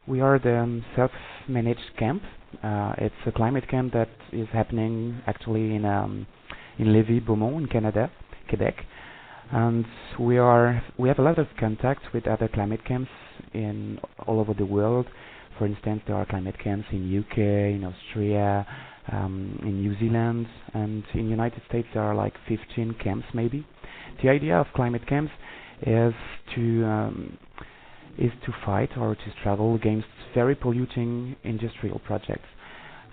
We are the self-managed camp. It's a climate camp that is happening actually in Lévis, Beaumont, in Canada, Quebec, and we have a lot of contact with other climate camps in all over the world. For instance, there are climate camps in UK, in Austria, in New Zealand, and in United States there are like 15 camps maybe. The idea of climate camps is to fight or to struggle against very polluting industrial projects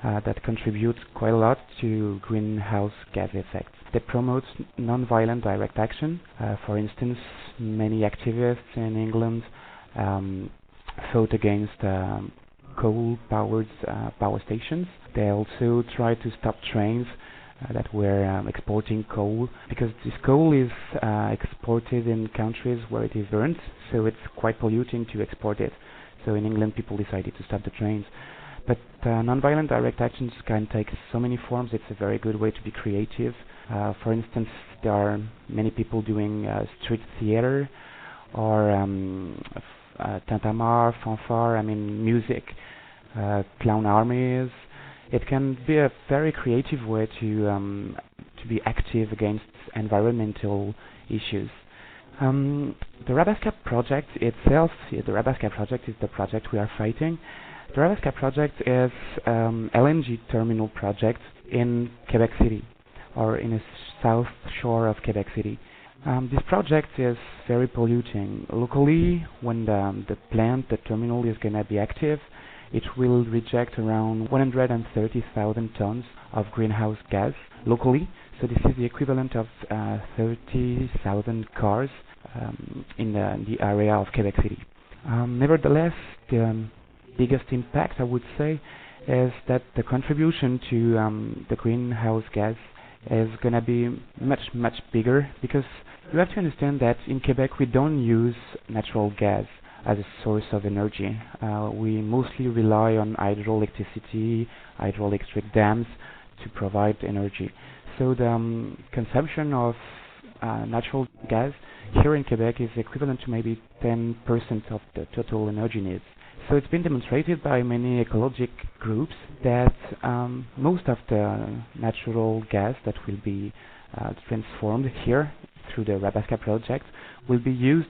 that contribute quite a lot to greenhouse gas effects. They promote non-violent direct action. For instance, many activists in England fought against coal-powered power stations. They also tried to stop trains that were exporting coal, because this coal is exported in countries where it is burned, so it's quite polluting to export it. So in England, people decided to stop the trains. But non-violent direct actions can take so many forms. It's a very good way to be creative. For instance, there are many people doing street theater or tintamarre, fanfare, music, clown armies. It can be a very creative way to be active against environmental issues. The Rabaska project itself, the Rabaska project is the project we are fighting. The Rabaska project is LNG terminal project in Quebec City, or in the south shore of Quebec City. This project is very polluting. Locally, when the terminal is going to be active, it will reject around 130,000 tons of greenhouse gas locally. So this is the equivalent of 30,000 cars in the area of Quebec City. Nevertheless, the biggest impact, I would say, is that the contribution to the greenhouse gas is going to be much, much bigger, because you have to understand that in Quebec we don't use natural gas as a source of energy. We mostly rely on hydroelectricity, hydroelectric dams to provide energy. So the consumption of natural gas here in Quebec is equivalent to maybe 10% of the total energy needs. So it's been demonstrated by many ecological groups that most of the natural gas that will be transformed here through the Rabaska project will be used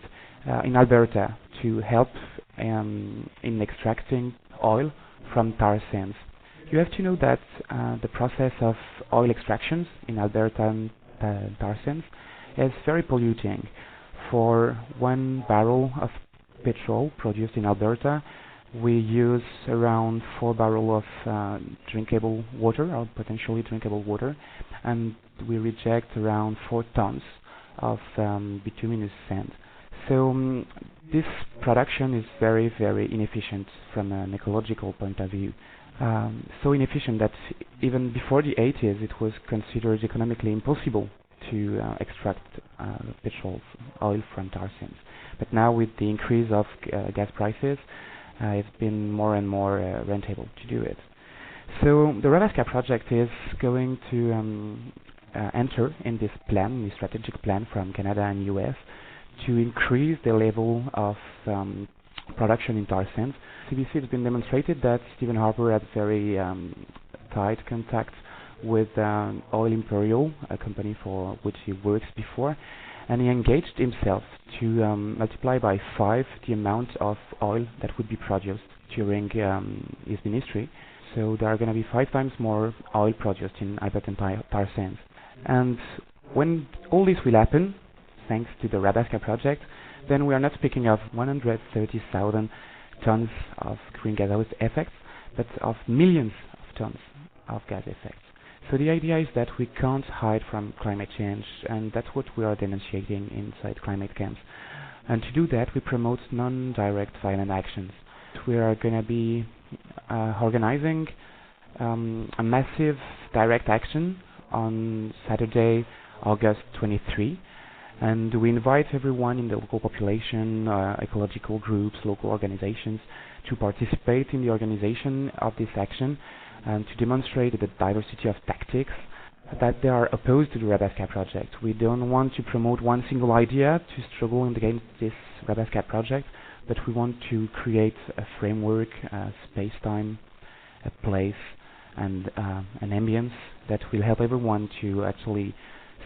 in Alberta to help in extracting oil from tar sands. You have to know that the process of oil extractions in Alberta and tar sands is very polluting. For 1 barrel of petrol produced in Alberta, we use around 4 barrels of drinkable water, or potentially drinkable water, and we reject around 4 tons of bituminous sand. So this production is very, very inefficient from an ecological point of view. So inefficient that even before the 80s it was considered economically impossible to extract oil from tar sands. But now, with the increase of gas prices, it's been more and more rentable to do it. So the Rabaska project is going to enter in this plan, this strategic plan from Canada and US, to increase the level of production in tar sands. CBC has been demonstrated that Stephen Harper had very tight contact with Oil Imperial, a company for which he works before, and he engaged himself to multiply by 5 the amount of oil that would be produced during his ministry. So there are going to be 5 times more oil produced in Alberta tar sands. And when all this will happen, thanks to the Rabaska project, then we are not speaking of 130,000 tons of greenhouse gas effects, but of millions of tons of gas effects. So the idea is that we can't hide from climate change, and that's what we are denunciating inside climate camps. And to do that, we promote non-direct violent actions. We are going to be organizing a massive direct action on Saturday, August 23, and we invite everyone in the local population, ecological groups, local organizations, to participate in the organization of this action and to demonstrate the diversity of tactics that they are opposed to the Rabaska project. We don't want to promote one single idea to struggle against this Rabaska project, but we want to create a framework, a space-time, a place, and an ambience that will help everyone to actually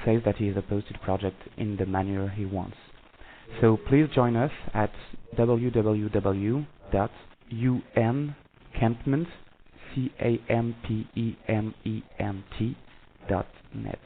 say that he is opposed to the project in the manner he wants. So please join us at www.uncampment.net.